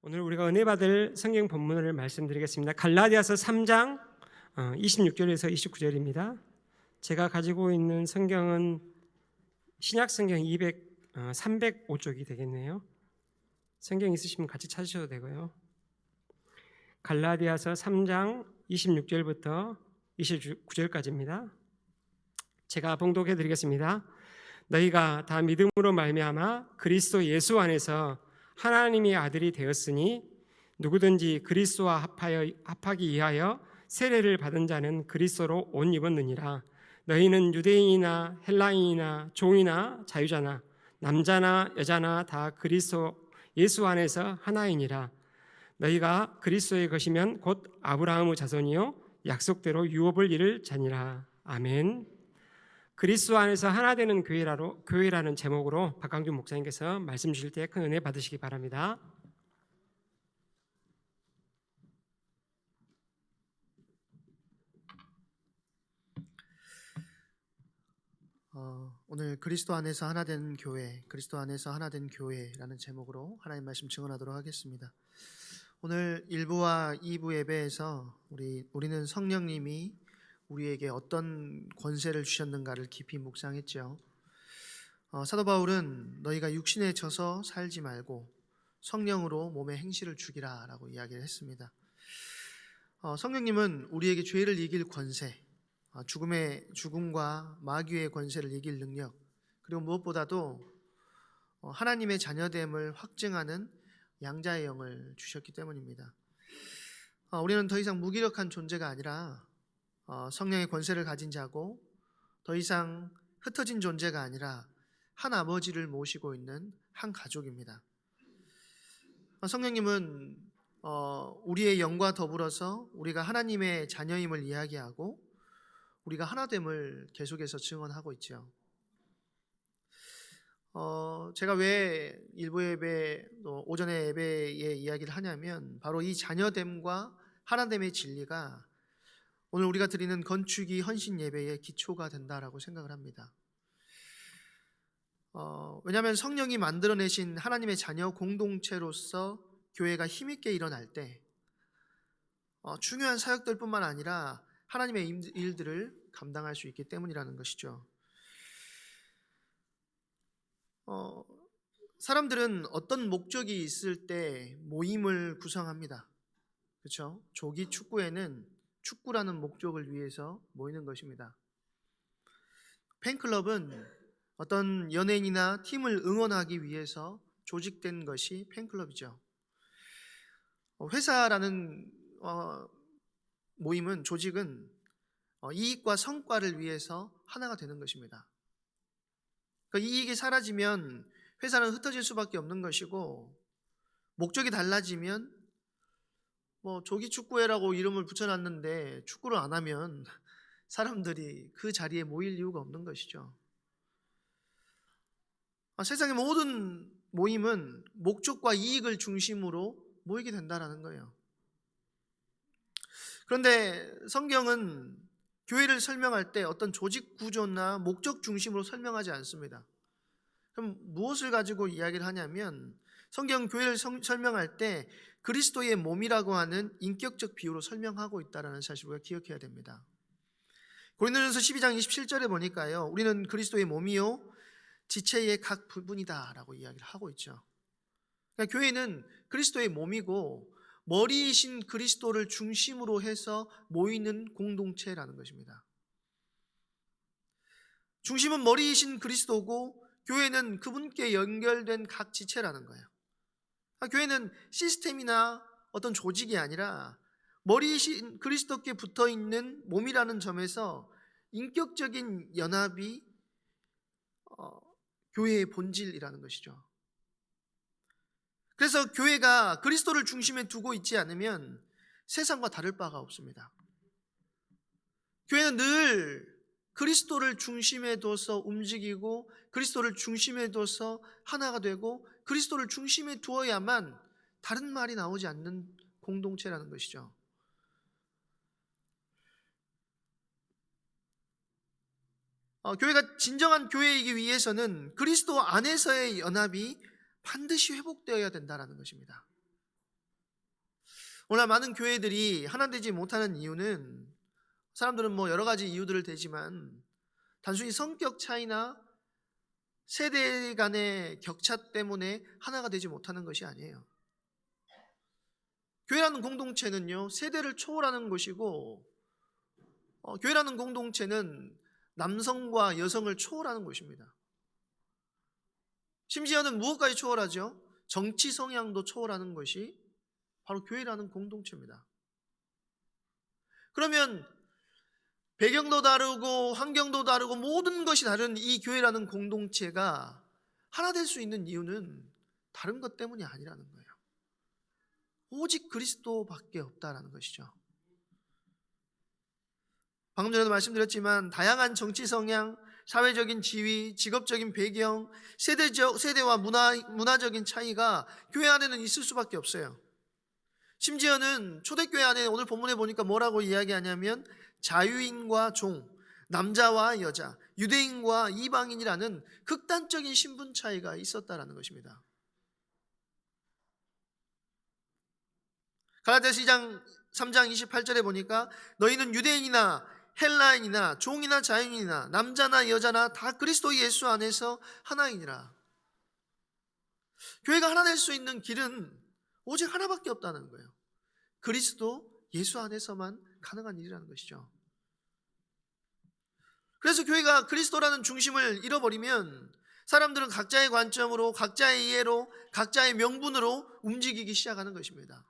오늘 우리가 은혜 받을 성경 본문을 말씀드리겠습니다. 갈라디아서 3장 26절에서 29절입니다. 제가 가지고 있는 성경은 신약 성경 305쪽이 되겠네요. 성경 있으시면 같이 찾으셔도 되고요. 갈라디아서 3장 26절부터 29절까지입니다. 제가 봉독해 드리겠습니다. 너희가 다 믿음으로 말미암아 그리스도 예수 안에서 하나님의 아들이 되었으니 누구든지 그리스도와 합하기 위하여 세례를 받은 자는 그리스도로 옷 입었느니라. 너희는 유대인이나 헬라인이나 종이나 자유자나 남자나 여자나 다 그리스도 예수 안에서 하나이니라. 너희가 그리스도의 것이면 곧 아브라함의 자손이요 약속대로 유업을 이룰 자니라. 아멘. 그리스도 안에서 하나 되는 교회라는 제목으로 박강준 목사님께서 말씀 주실 때 큰 은혜 받으시기 바랍니다. 오늘 그리스도 안에서 하나 된 교회, 그리스도 안에서 하나 된 교회라는 제목으로 하나님 말씀 증언하도록 하겠습니다. 오늘 1부와 2부 예배에서 우리는 성령님이 우리에게 어떤 권세를 주셨는가를 깊이 묵상했죠. 사도 바울은 너희가 육신에 져서 살지 말고 성령으로 몸의 행실을 죽이라 라고 이야기를 했습니다. 성령님은 우리에게 죄를 이길 권세, 죽음과 마귀의 권세를 이길 능력, 그리고 무엇보다도 하나님의 자녀됨을 확증하는 양자의 영을 주셨기 때문입니다. 우리는 더 이상 무기력한 존재가 아니라 성령의 권세를 가진 자고, 더 이상 흩어진 존재가 아니라 한 아버지를 모시고 있는 한 가족입니다. 성령님은 우리의 영과 더불어서 우리가 하나님의 자녀임을 이야기하고 우리가 하나됨을 계속해서 증언하고 있죠. 제가 왜 일부 예배, 오전에 예배의 이야기를 하냐면 바로 이 자녀됨과 하나됨의 진리가 오늘 우리가 드리는 건축이 헌신 예배의 기초가 된다라고 생각을 합니다. 왜냐하면 성령이 만들어내신 하나님의 자녀 공동체로서 교회가 힘있게 일어날 때 중요한 사역들뿐만 아니라 하나님의 일들을 감당할 수 있기 때문이라는 것이죠. 사람들은 어떤 목적이 있을 때 모임을 구성합니다. 그렇죠? 조기 축구에는 축구라는 목적을 위해서 모이는 것입니다. 팬클럽은 어떤 연예인이나 팀을 응원하기 위해서 조직된 것이 팬클럽이죠. 회사라는 모임은, 조직은 이익과 성과를 위해서 하나가 되는 것입니다. 그러니까 이익이 사라지면 회사는 흩어질 수밖에 없는 것이고, 목적이 달라지면 조기 축구회라고 이름을 붙여놨는데 축구를 안 하면 사람들이 그 자리에 모일 이유가 없는 것이죠. 세상의 모든 모임은 목적과 이익을 중심으로 모이게 된다는 거예요. 그런데 성경은 교회를 설명할 때 어떤 조직 구조나 목적 중심으로 설명하지 않습니다. 그럼 무엇을 가지고 이야기를 하냐면, 성경 교회를 설명할 때 그리스도의 몸이라고 하는 인격적 비유로 설명하고 있다는 사실을 우리가 기억해야 됩니다. 고린도전서 12장 27절에 보니까요, 우리는 그리스도의 몸이요 지체의 각 부분이다 라고 이야기를 하고 있죠. 그러니까 교회는 그리스도의 몸이고 머리이신 그리스도를 중심으로 해서 모이는 공동체라는 것입니다. 중심은 머리이신 그리스도고 교회는 그분께 연결된 각 지체라는 거예요. 교회는 시스템이나 어떤 조직이 아니라 머리이신 그리스도께 붙어있는 몸이라는 점에서 인격적인 연합이 교회의 본질이라는 것이죠. 그래서 교회가 그리스도를 중심에 두고 있지 않으면 세상과 다를 바가 없습니다. 교회는 늘 그리스도를 중심에 둬서 움직이고, 그리스도를 중심에 둬서 하나가 되고, 그리스도를 중심에 두어야만 다른 말이 나오지 않는 공동체라는 것이죠. 교회가 진정한 교회이기 위해서는 그리스도 안에서의 연합이 반드시 회복되어야 된다는 것입니다. 오늘 많은 교회들이 하나 되지 못하는 이유는, 사람들은 뭐 여러 가지 이유들을 대지만 단순히 성격 차이나 세대 간의 격차 때문에 하나가 되지 못하는 것이 아니에요. 교회라는 공동체는요, 세대를 초월하는 것이고, 교회라는 공동체는 남성과 여성을 초월하는 것입니다. 심지어는 무엇까지 초월하죠? 정치 성향도 초월하는 것이 바로 교회라는 공동체입니다. 그러면 배경도 다르고 환경도 다르고 모든 것이 다른 이 교회라는 공동체가 하나 될 수 있는 이유는 다른 것 때문이 아니라는 거예요. 오직 그리스도밖에 없다라는 것이죠. 방금 전에도 말씀드렸지만 다양한 정치 성향, 사회적인 지위, 직업적인 배경, 세대와 문화적인 차이가 교회 안에는 있을 수밖에 없어요. 심지어는 초대교회 안에 오늘 본문에 보니까 뭐라고 이야기하냐면 자유인과 종, 남자와 여자, 유대인과 이방인이라는 극단적인 신분 차이가 있었다라는 것입니다. 갈라디아서 3장 28절에 보니까 너희는 유대인이나 헬라인이나 종이나 자유인이나 남자나 여자나 다 그리스도 예수 안에서 하나이니라. 교회가 하나 될 수 있는 길은 오직 하나밖에 없다는 거예요. 그리스도 예수 안에서만 가능한 일이라는 것이죠. 그래서 교회가 그리스도라는 중심을 잃어버리면 사람들은 각자의 관점으로, 각자의 이해로, 각자의 명분으로 움직이기 시작하는 것입니다.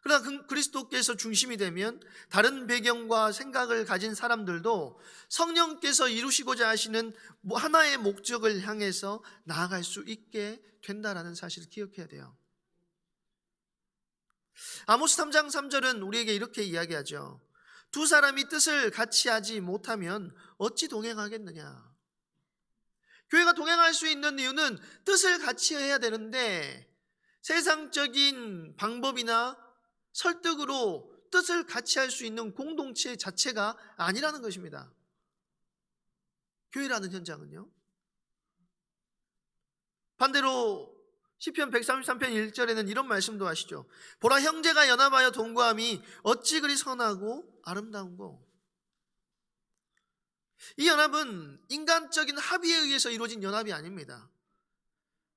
그러나 그리스도께서 중심이 되면 다른 배경과 생각을 가진 사람들도 성령께서 이루시고자 하시는 하나의 목적을 향해서 나아갈 수 있게 된다라는 사실을 기억해야 돼요. 아모스 3장 3절은 우리에게 이렇게 이야기하죠. 두 사람이 뜻을 같이 하지 못하면 어찌 동행하겠느냐. 교회가 동행할 수 있는 이유는 뜻을 같이 해야 되는데 세상적인 방법이나 설득으로 뜻을 같이 할 수 있는 공동체 자체가 아니라는 것입니다. 교회라는 현장은요. 반대로 시편 133편 1절에는 이런 말씀도 하시죠. 보라, 형제가 연합하여 동거함이 어찌 그리 선하고 아름다운고. 이 연합은 인간적인 합의에 의해서 이루어진 연합이 아닙니다.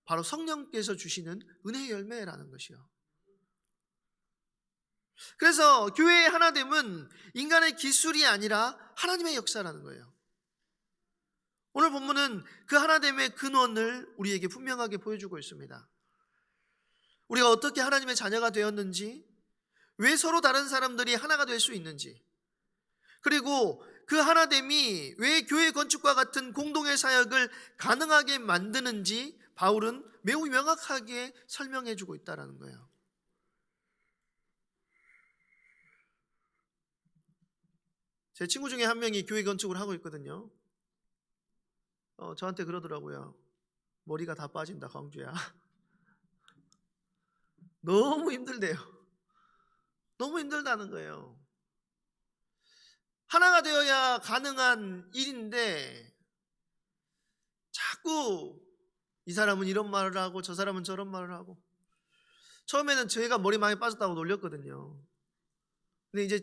바로 성령께서 주시는 은혜의 열매라는 것이요. 그래서 교회의 하나됨은 인간의 기술이 아니라 하나님의 역사라는 거예요. 오늘 본문은 그 하나됨의 근원을 우리에게 분명하게 보여주고 있습니다. 우리가 어떻게 하나님의 자녀가 되었는지, 왜 서로 다른 사람들이 하나가 될 수 있는지, 그리고 그 하나됨이 왜 교회 건축과 같은 공동의 사역을 가능하게 만드는지 바울은 매우 명확하게 설명해 주고 있다는 거예요. 제 친구 중에 한 명이 교회 건축을 하고 있거든요. 저한테 그러더라고요. 머리가 다 빠진다, 광주야. 너무 힘들대요. 너무 힘들다는 거예요. 하나가 되어야 가능한 일인데 자꾸 이 사람은 이런 말을 하고 저 사람은 저런 말을 하고. 처음에는 제가 머리 많이 빠졌다고 놀렸거든요. 근데 이제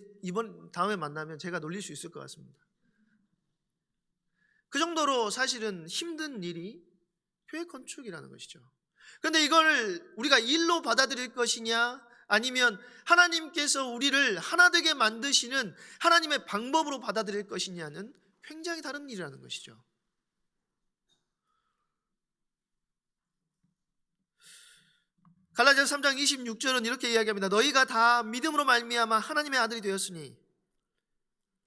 다음에 만나면 제가 놀릴 수 있을 것 같습니다. 그 정도로 사실은 힘든 일이 교회 건축이라는 것이죠. 그런데 이걸 우리가 일로 받아들일 것이냐, 아니면 하나님께서 우리를 하나 되게 만드시는 하나님의 방법으로 받아들일 것이냐는 굉장히 다른 일이라는 것이죠. 갈라디아서 3장 26절은 이렇게 이야기합니다. 너희가 다 믿음으로 말미암아 하나님의 아들이 되었으니.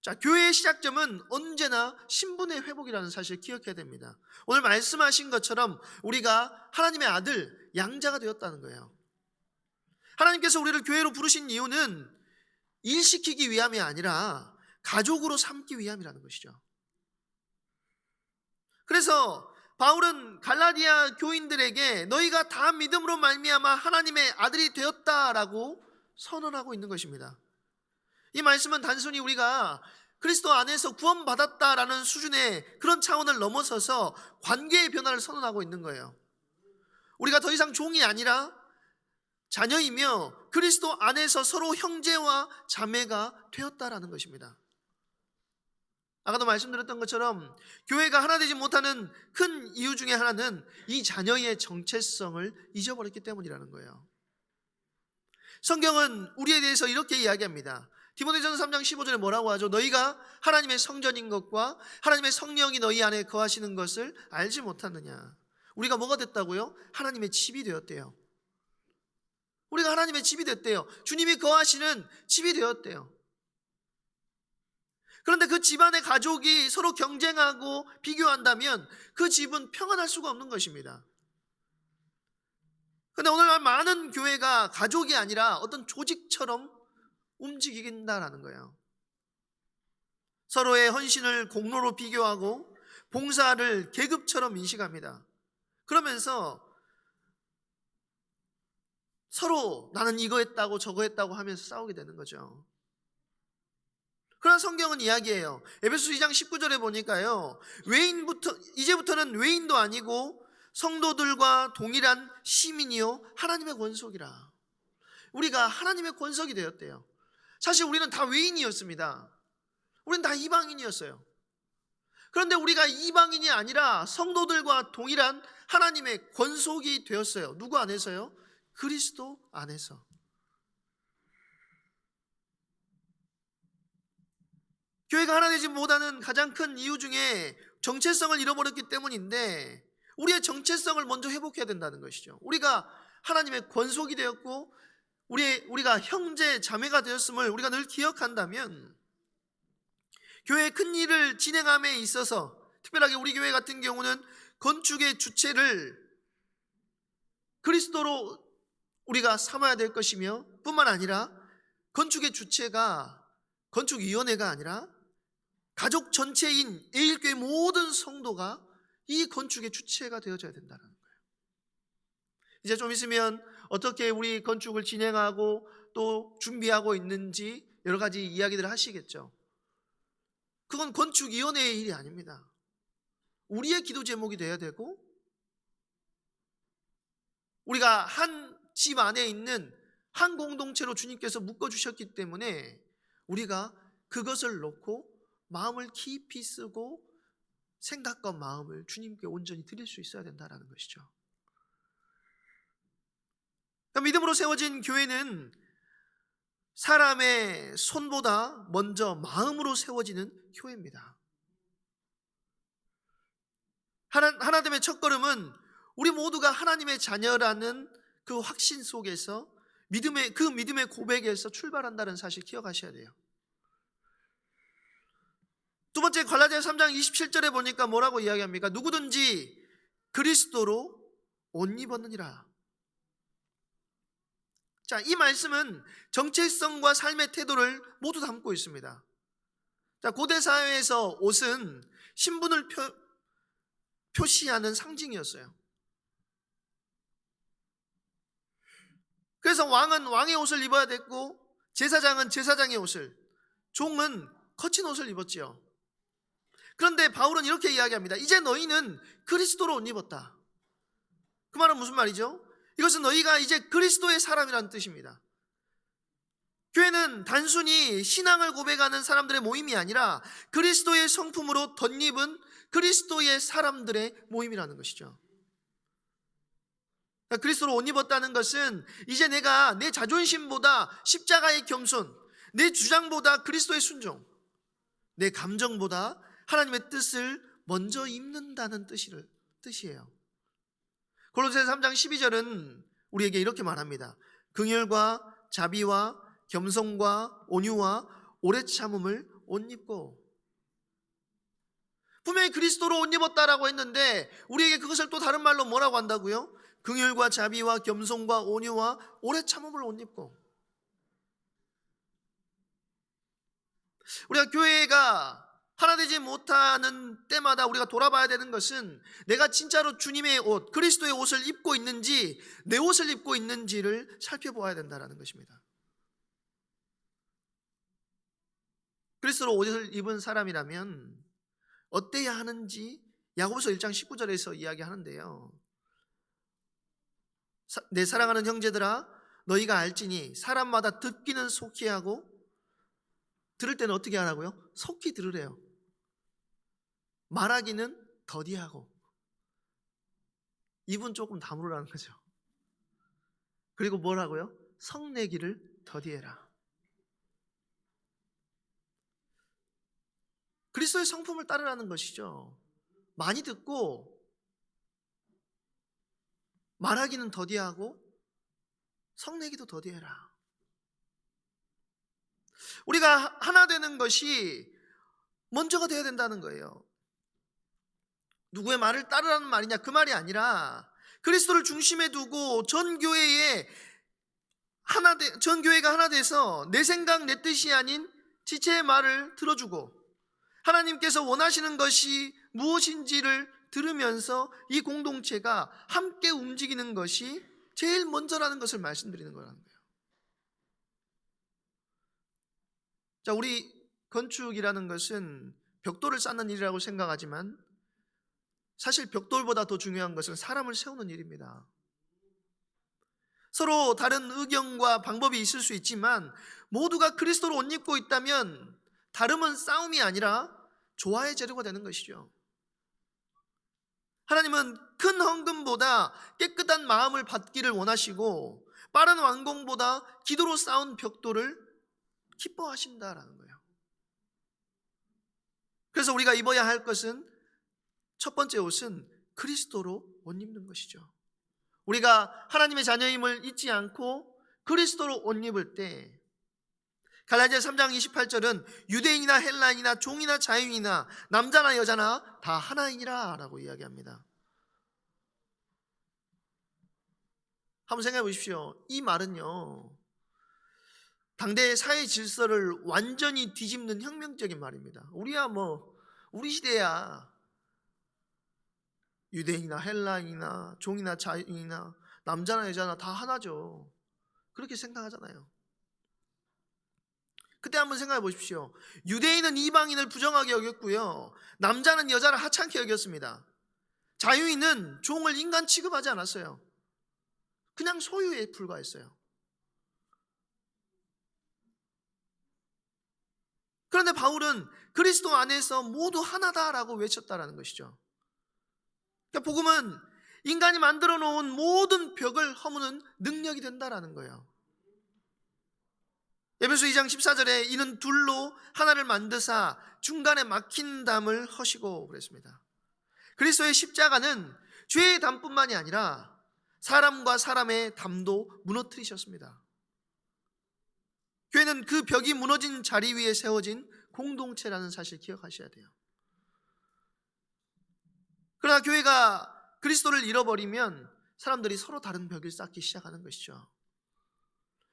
자, 교회의 시작점은 언제나 신분의 회복이라는 사실을 기억해야 됩니다. 오늘 말씀하신 것처럼 우리가 하나님의 아들, 양자가 되었다는 거예요. 하나님께서 우리를 교회로 부르신 이유는 일시키기 위함이 아니라 가족으로 삼기 위함이라는 것이죠. 그래서 바울은 갈라디아 교인들에게 너희가 다 믿음으로 말미암아 하나님의 아들이 되었다라고 선언하고 있는 것입니다. 이 말씀은 단순히 우리가 그리스도 안에서 구원받았다라는 수준의 그런 차원을 넘어서서 관계의 변화를 선언하고 있는 거예요. 우리가 더 이상 종이 아니라 자녀이며 그리스도 안에서 서로 형제와 자매가 되었다라는 것입니다. 아까도 말씀드렸던 것처럼 교회가 하나 되지 못하는 큰 이유 중에 하나는 이 자녀의 정체성을 잊어버렸기 때문이라는 거예요. 성경은 우리에 대해서 이렇게 이야기합니다. 디모데전서 3장 15절에 뭐라고 하죠? 너희가 하나님의 성전인 것과 하나님의 성령이 너희 안에 거하시는 것을 알지 못하느냐. 우리가 뭐가 됐다고요? 하나님의 집이 되었대요. 우리가 하나님의 집이 됐대요. 주님이 거하시는 집이 되었대요. 그런데 그 집안의 가족이 서로 경쟁하고 비교한다면 그 집은 평안할 수가 없는 것입니다. 그런데 오늘날 많은 교회가 가족이 아니라 어떤 조직처럼 움직인다라는 거예요. 서로의 헌신을 공로로 비교하고 봉사를 계급처럼 인식합니다. 그러면서 서로 나는 이거 했다고 저거 했다고 하면서 싸우게 되는 거죠. 그러나 성경은 이야기해요. 에베소 2장 19절에 보니까요, 이제부터는 외인도 아니고 성도들과 동일한 시민이요 하나님의 권속이라. 우리가 하나님의 권속이 되었대요. 사실 우리는 다 외인이었습니다. 우리는 다 이방인이었어요. 그런데 우리가 이방인이 아니라 성도들과 동일한 하나님의 권속이 되었어요. 누구 안에서요? 그리스도 안에서. 교회가 하나 되지 못하는 가장 큰 이유 중에 정체성을 잃어버렸기 때문인데, 우리의 정체성을 먼저 회복해야 된다는 것이죠. 우리가 하나님의 권속이 되었고 우리가 형제 자매가 되었음을 우리가 늘 기억한다면, 교회의 큰 일을 진행함에 있어서 특별하게 우리 교회 같은 경우는 건축의 주체를 그리스도로 우리가 삼아야 될 것이며, 뿐만 아니라 건축의 주체가 건축위원회가 아니라 가족 전체인 에일교회 모든 성도가 이 건축의 주체가 되어져야 된다는 거예요. 이제 좀 있으면 어떻게 우리 건축을 진행하고 또 준비하고 있는지 여러 가지 이야기들을 하시겠죠. 그건 건축위원회의 일이 아닙니다. 우리의 기도 제목이 돼야 되고, 우리가 한 집 안에 있는 한 공동체로 주님께서 묶어주셨기 때문에 우리가 그것을 놓고 마음을 깊이 쓰고 생각과 마음을 주님께 온전히 드릴 수 있어야 된다는 것이죠. 믿음으로 세워진 교회는 사람의 손보다 먼저 마음으로 세워지는 교회입니다. 하나됨의 첫걸음은 우리 모두가 하나님의 자녀라는 그 확신 속에서 그 믿음의 고백에서 출발한다는 사실 기억하셔야 돼요. 두 번째, 갈라디아서 3장 27절에 보니까 뭐라고 이야기합니까? 누구든지 그리스도로 옷 입었느니라. 자, 이 말씀은 정체성과 삶의 태도를 모두 담고 있습니다. 자, 고대 사회에서 옷은 신분을 표시하는 상징이었어요. 그래서 왕은 왕의 옷을 입어야 됐고, 제사장은 제사장의 옷을, 종은 거친 옷을 입었지요. 그런데 바울은 이렇게 이야기합니다. 이제 너희는 그리스도로 옷 입었다. 그 말은 무슨 말이죠? 이것은 너희가 이제 그리스도의 사람이라는 뜻입니다. 교회는 단순히 신앙을 고백하는 사람들의 모임이 아니라 그리스도의 성품으로 덧입은 그리스도의 사람들의 모임이라는 것이죠. 그리스도로 옷 입었다는 것은 이제 내가 내 자존심보다 십자가의 겸손, 내 주장보다 그리스도의 순종, 내 감정보다 하나님의 뜻을 먼저 입는다는 뜻이에요. 골로새서 3장 12절은 우리에게 이렇게 말합니다. 긍휼과 자비와 겸손과 온유와 오래 참음을 옷 입고. 분명히 그리스도로 옷 입었다라고 했는데 우리에게 그것을 또 다른 말로 뭐라고 한다고요? 긍휼과 자비와 겸손과 온유와 오래 참음을 옷 입고. 우리가 교회가 하나 되지 못하는 때마다 우리가 돌아봐야 되는 것은 내가 진짜로 주님의 옷, 그리스도의 옷을 입고 있는지 내 옷을 입고 있는지를 살펴보아야 된다는 것입니다. 그리스도로 옷을 입은 사람이라면 어때야 하는지 야고보서 1장 19절에서 이야기하는데요. 내 사랑하는 형제들아, 너희가 알지니 사람마다 듣기는 속히 하고 들을 때는 어떻게 하라고요? 속히 들으래요. 말하기는 더디하고. 입은 조금 다물으라는 거죠. 그리고 뭐라고요? 성내기를 더디해라. 그리스도의 성품을 따르라는 것이죠. 많이 듣고 말하기는 더디하고 성내기도 더디해라. 우리가 하나 되는 것이 먼저가 되어야 된다는 거예요. 누구의 말을 따르라는 말이냐, 그 말이 아니라 그리스도를 중심에 두고 전 교회가 하나 돼서 내 생각 내 뜻이 아닌 지체의 말을 들어주고 하나님께서 원하시는 것이 무엇인지를 들으면서 이 공동체가 함께 움직이는 것이 제일 먼저라는 것을 말씀드리는 거라는 거예요. 자, 우리 건축이라는 것은 벽돌을 쌓는 일이라고 생각하지만 사실 벽돌보다 더 중요한 것은 사람을 세우는 일입니다. 서로 다른 의견과 방법이 있을 수 있지만 모두가 그리스도로 옷 입고 있다면 다름은 싸움이 아니라 조화의 재료가 되는 것이죠. 하나님은 큰 헌금보다 깨끗한 마음을 받기를 원하시고 빠른 완공보다 기도로 쌓은 벽돌을 기뻐하신다라는 거예요. 그래서 우리가 입어야 할 것은 첫 번째 옷은 그리스도로 옷 입는 것이죠. 우리가 하나님의 자녀임을 잊지 않고 그리스도로 옷 입을 때 갈라디아 3장 28절은 유대인이나 헬라인이나 종이나 자유인이나 남자나 여자나 다 하나이니라 라고 이야기합니다. 한번 생각해 보십시오. 이 말은요, 당대의 사회 질서를 완전히 뒤집는 혁명적인 말입니다. 우리 시대야 유대인이나 헬라인이나 종이나 자유인이나 남자나 여자나 다 하나죠. 그렇게 생각하잖아요. 그때 한번 생각해 보십시오. 유대인은 이방인을 부정하게 여겼고요, 남자는 여자를 하찮게 여겼습니다. 자유인은 종을 인간 취급하지 않았어요. 그냥 소유에 불과했어요. 그런데 바울은 그리스도 안에서 모두 하나다라고 외쳤다라는 것이죠. 그러니까 복음은 인간이 만들어 놓은 모든 벽을 허무는 능력이 된다라는 거예요. 에베소 2장 14절에 이는 둘로 하나를 만드사 중간에 막힌 담을 허시고 그랬습니다. 그리스도의 십자가는 죄의 담뿐만이 아니라 사람과 사람의 담도 무너뜨리셨습니다. 교회는 그 벽이 무너진 자리 위에 세워진 공동체라는 사실 기억하셔야 돼요. 그러나 교회가 그리스도를 잃어버리면 사람들이 서로 다른 벽을 쌓기 시작하는 것이죠.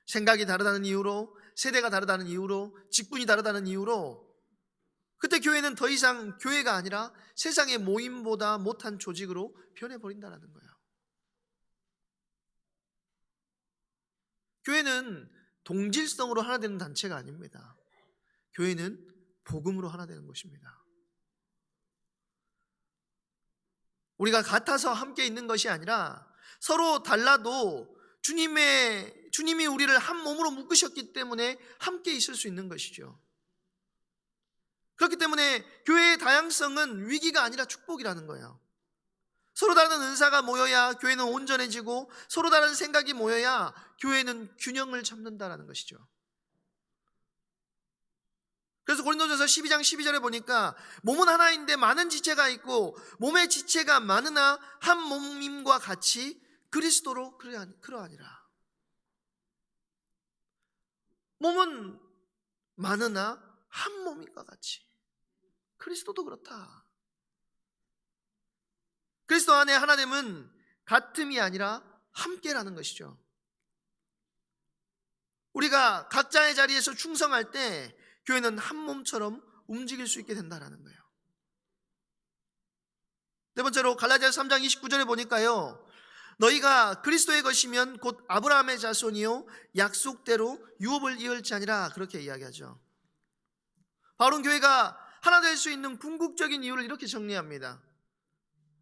생각이 다르다는 이유로, 세대가 다르다는 이유로, 직분이 다르다는 이유로 그때 교회는 더 이상 교회가 아니라 세상의 모임보다 못한 조직으로 변해버린다는 거예요. 교회는 동질성으로 하나 되는 단체가 아닙니다. 교회는 복음으로 하나 되는 것입니다. 우리가 같아서 함께 있는 것이 아니라 서로 달라도 주님이 우리를 한 몸으로 묶으셨기 때문에 함께 있을 수 있는 것이죠. 그렇기 때문에 교회의 다양성은 위기가 아니라 축복이라는 거예요. 서로 다른 은사가 모여야 교회는 온전해지고 서로 다른 생각이 모여야 교회는 균형을 잡는다는 것이죠. 그래서 고린도전서 12장 12절에 보니까 몸은 하나인데 많은 지체가 있고 몸의 지체가 많으나 한 몸임과 같이 그리스도로 그러하니라. 몸은 많으나 한 몸인과 같이 그리스도도 그렇다. 그리스도 안에 하나됨은 같음이 아니라 함께라는 것이죠. 우리가 각자의 자리에서 충성할 때 교회는 한 몸처럼 움직일 수 있게 된다는 거예요. 네 번째로 갈라디아 3장 29절에 보니까요, 너희가 그리스도의 것이면 곧 아브라함의 자손이요 약속대로 유업을 이을지 아니라 그렇게 이야기하죠. 바울은 교회가 하나 될 수 있는 궁극적인 이유를 이렇게 정리합니다.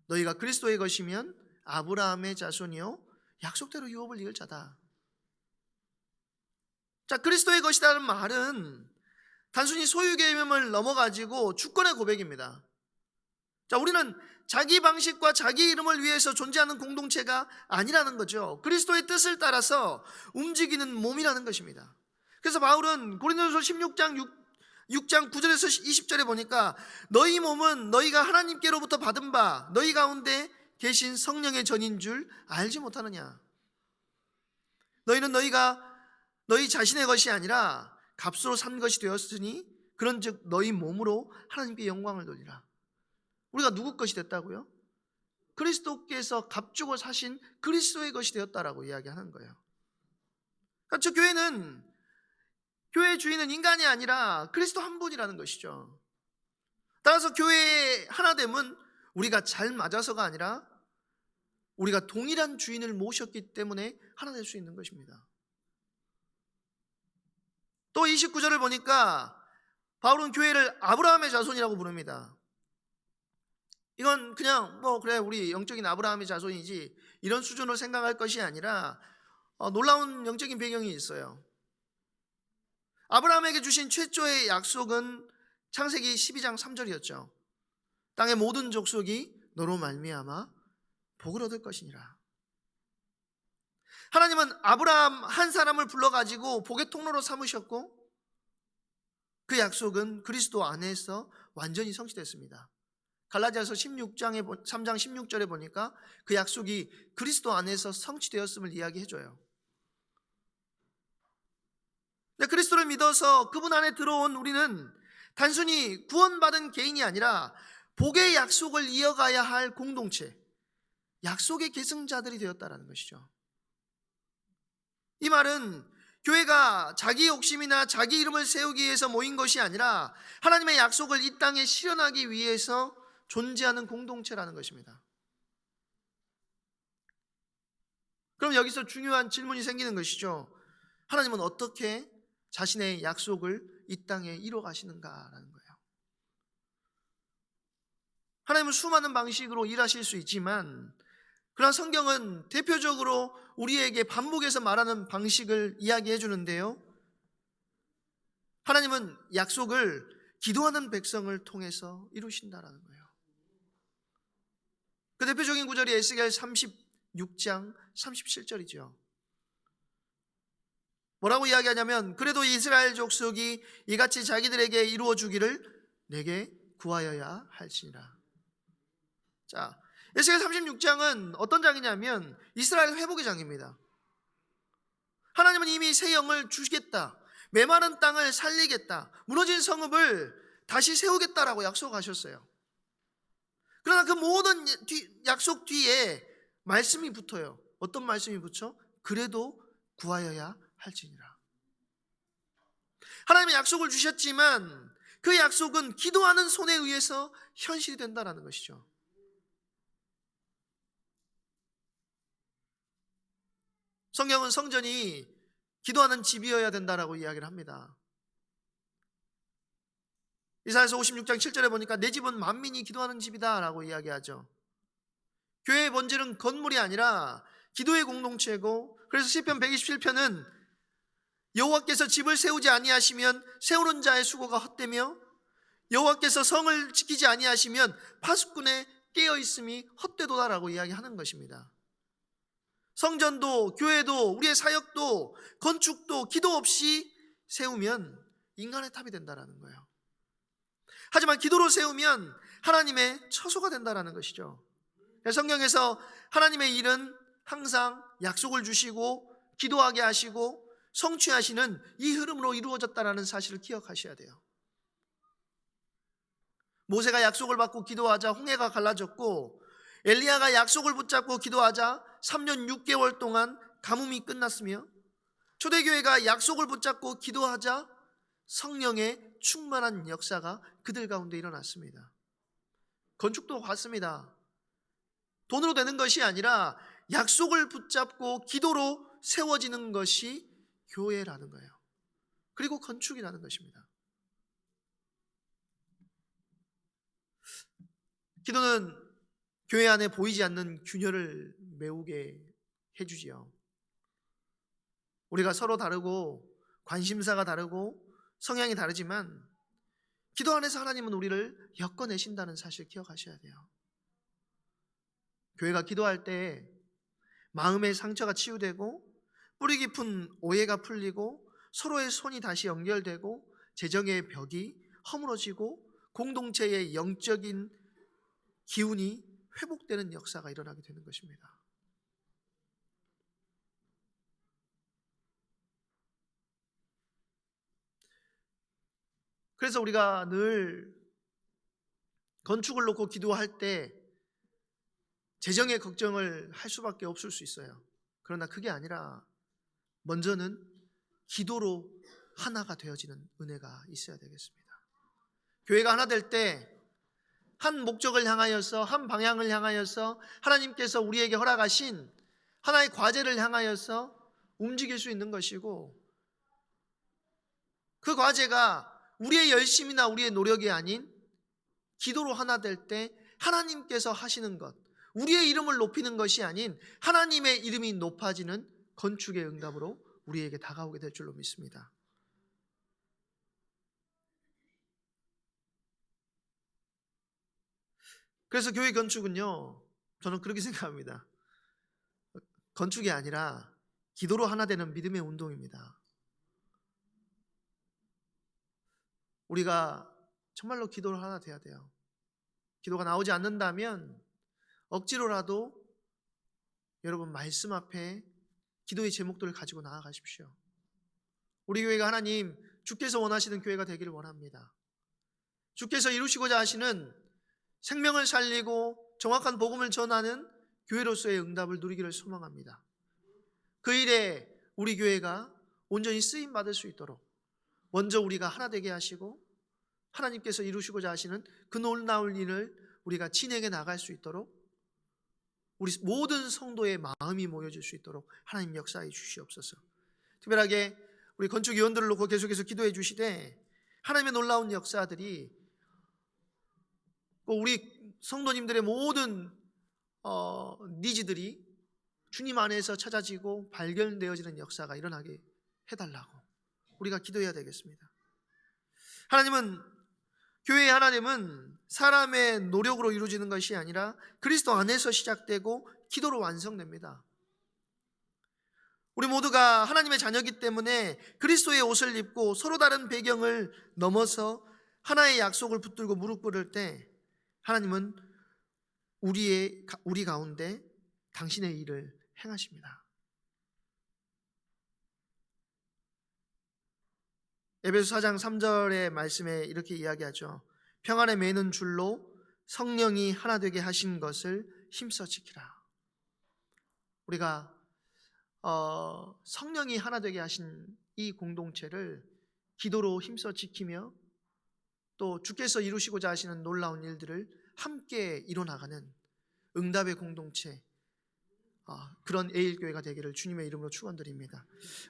너희가 그리스도의 것이면 아브라함의 자손이요 약속대로 유업을 이을 자다. 자, 그리스도의 것이라는 말은 단순히 소유 개념을 넘어가지고 주권의 고백입니다. 자, 우리는 자기 방식과 자기 이름을 위해서 존재하는 공동체가 아니라는 거죠. 그리스도의 뜻을 따라서 움직이는 몸이라는 것입니다. 그래서 바울은 고린도전서 16장 6장 9절에서 20절에 보니까 너희 몸은 너희가 하나님께로부터 받은 바 너희 가운데 계신 성령의 전인 줄 알지 못하느냐. 너희는 너희 자신의 것이 아니라 값으로 산 것이 되었으니 그런즉 너희 몸으로 하나님께 영광을 돌리라. 우리가 누구 것이 됐다고요? 그리스도께서 값주고 사신 그리스도의 것이 되었다라고 이야기하는 거예요. 그러니까 저 교회의 주인은 인간이 아니라 그리스도 한 분이라는 것이죠. 따라서 교회의 하나됨은 우리가 잘 맞아서가 아니라 우리가 동일한 주인을 모셨기 때문에 하나 될 수 있는 것입니다. 또 29절을 보니까 바울은 교회를 아브라함의 자손이라고 부릅니다. 이건 그냥 그래 우리 영적인 아브라함의 자손이지 이런 수준으로 생각할 것이 아니라 놀라운 영적인 배경이 있어요. 아브라함에게 주신 최초의 약속은 창세기 12장 3절이었죠. 땅의 모든 족속이 너로 말미암아 복을 얻을 것이니라. 하나님은 아브라함 한 사람을 불러가지고 복의 통로로 삼으셨고 그 약속은 그리스도 안에서 완전히 성취됐습니다. 갈라디아서 3장 16절에 보니까 그 약속이 그리스도 안에서 성취되었음을 이야기해줘요. 그리스도를 믿어서 그분 안에 들어온 우리는 단순히 구원받은 개인이 아니라 복의 약속을 이어가야 할 공동체, 약속의 계승자들이 되었다는 것이죠. 이 말은 교회가 자기 욕심이나 자기 이름을 세우기 위해서 모인 것이 아니라 하나님의 약속을 이 땅에 실현하기 위해서 존재하는 공동체라는 것입니다. 그럼 여기서 중요한 질문이 생기는 것이죠. 하나님은 어떻게 자신의 약속을 이 땅에 이루어 가시는가라는 거예요. 하나님은 수많은 방식으로 일하실 수 있지만 그러나 성경은 대표적으로 우리에게 반복해서 말하는 방식을 이야기해 주는데요. 하나님은 약속을 기도하는 백성을 통해서 이루신다라는 거예요. 그 대표적인 구절이 에스겔 36장 37절이죠. 뭐라고 이야기하냐면 그래도 이스라엘 족속이 이같이 자기들에게 이루어 주기를 내게 구하여야 할지니라. 자, 에스겔 36장은 어떤 장이냐면 이스라엘 회복의 장입니다. 하나님은 이미 새 영을 주시겠다, 메마른 땅을 살리겠다, 무너진 성읍을 다시 세우겠다라고 약속하셨어요. 그러나 그 모든 약속 뒤에 말씀이 붙어요. 어떤 말씀이 붙여? 그래도 구하여야 할지니라. 하나님의 약속을 주셨지만 그 약속은 기도하는 손에 의해서 현실이 된다는 것이죠. 성경은 성전이 기도하는 집이어야 된다라고 이야기를 합니다. 이사야서 56장 7절에 보니까 내 집은 만민이 기도하는 집이다 라고 이야기하죠. 교회의 본질은 건물이 아니라 기도의 공동체고, 그래서 시편 127편은 여호와께서 집을 세우지 아니하시면 세우는 자의 수고가 헛되며 여호와께서 성을 지키지 아니하시면 파수꾼의 깨어있음이 헛되도다라고 이야기하는 것입니다. 성전도 교회도 우리의 사역도 건축도 기도 없이 세우면 인간의 탑이 된다는 거예요. 하지만 기도로 세우면 하나님의 처소가 된다는 것이죠. 성경에서 하나님의 일은 항상 약속을 주시고 기도하게 하시고 성취하시는 이 흐름으로 이루어졌다는 사실을 기억하셔야 돼요. 모세가 약속을 받고 기도하자 홍해가 갈라졌고, 엘리야가 약속을 붙잡고 기도하자 3년 6개월 동안 가뭄이 끝났으며, 초대교회가 약속을 붙잡고 기도하자 성령의 충만한 역사가 그들 가운데 일어났습니다. 건축도 같습니다. 돈으로 되는 것이 아니라 약속을 붙잡고 기도로 세워지는 것이 교회라는 거예요. 그리고 건축이라는 것입니다. 기도는 교회 안에 보이지 않는 균열을 메우게 해주지요. 우리가 서로 다르고 관심사가 다르고 성향이 다르지만 기도 안에서 하나님은 우리를 엮어내신다는 사실 기억하셔야 돼요. 교회가 기도할 때 마음의 상처가 치유되고 뿌리 깊은 오해가 풀리고 서로의 손이 다시 연결되고 재정의 벽이 허물어지고 공동체의 영적인 기운이 회복되는 역사가 일어나게 되는 것입니다. 그래서 우리가 늘 건축을 놓고 기도할 때 재정의 걱정을 할 수밖에 없을 수 있어요. 그러나 그게 아니라 먼저는 기도로 하나가 되어지는 은혜가 있어야 되겠습니다. 교회가 하나 될 때 한 목적을 향하여서, 한 방향을 향하여서 하나님께서 우리에게 허락하신 하나의 과제를 향하여서 움직일 수 있는 것이고, 그 과제가 우리의 열심이나 우리의 노력이 아닌 기도로 하나 될 때 하나님께서 하시는 것, 우리의 이름을 높이는 것이 아닌 하나님의 이름이 높아지는 건축의 응답으로 우리에게 다가오게 될 줄로 믿습니다. 그래서 교회 건축은요, 저는 그렇게 생각합니다. 건축이 아니라 기도로 하나 되는 믿음의 운동입니다. 우리가 정말로 기도를 하나 돼야 돼요. 기도가 나오지 않는다면 억지로라도 여러분 말씀 앞에 기도의 제목들을 가지고 나아가십시오. 우리 교회가 하나님 주께서 원하시는 교회가 되기를 원합니다. 주께서 이루시고자 하시는 생명을 살리고 정확한 복음을 전하는 교회로서의 응답을 누리기를 소망합니다. 그 일에 우리 교회가 온전히 쓰임 받을 수 있도록 먼저 우리가 하나 되게 하시고 하나님께서 이루시고자 하시는 그 놀라운 일을 우리가 진행해 나갈 수 있도록 우리 모든 성도의 마음이 모여질 수 있도록 하나님 역사해 주시옵소서. 특별하게 우리 건축위원들을 놓고 계속해서 기도해 주시되 하나님의 놀라운 역사들이 우리 성도님들의 모든 니즈들이 주님 안에서 찾아지고 발견되어지는 역사가 일어나게 해달라고 우리가 기도해야 되겠습니다. 교회의 하나님은 사람의 노력으로 이루어지는 것이 아니라 그리스도 안에서 시작되고 기도로 완성됩니다. 우리 모두가 하나님의 자녀이기 때문에 그리스도의 옷을 입고 서로 다른 배경을 넘어서 하나의 약속을 붙들고 무릎 꿇을 때 하나님은 우리 가운데 당신의 일을 행하십니다. 에베소 4장 3절의 말씀에 이렇게 이야기하죠. 평안에 매는 줄로 성령이 하나 되게 하신 것을 힘써 지키라. 우리가 성령이 하나 되게 하신 이 공동체를 기도로 힘써 지키며 또 주께서 이루시고자 하시는 놀라운 일들을 함께 이뤄나가는 응답의 공동체, 그런 에일교회가 되기를 주님의 이름으로 축원드립니다.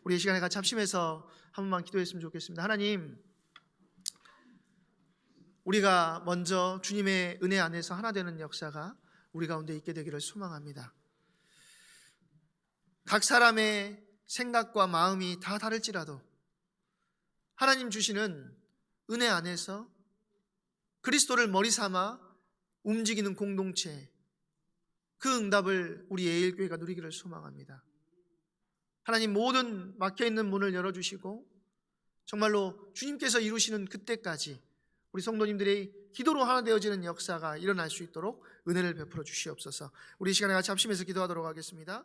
우리 이 시간에 같이 합심해서 한 번만 기도했으면 좋겠습니다. 하나님, 우리가 먼저 주님의 은혜 안에서 하나 되는 역사가 우리 가운데 있게 되기를 소망합니다. 각 사람의 생각과 마음이 다 다를지라도 하나님 주시는 은혜 안에서 그리스도를 머리 삼아 움직이는 공동체, 그 응답을 우리 에일교회가 누리기를 소망합니다. 하나님, 모든 막혀있는 문을 열어주시고 정말로 주님께서 이루시는 그때까지 우리 성도님들의 기도로 하나 되어지는 역사가 일어날 수 있도록 은혜를 베풀어 주시옵소서. 우리 이 시간에 같이 합심해서 기도하도록 하겠습니다.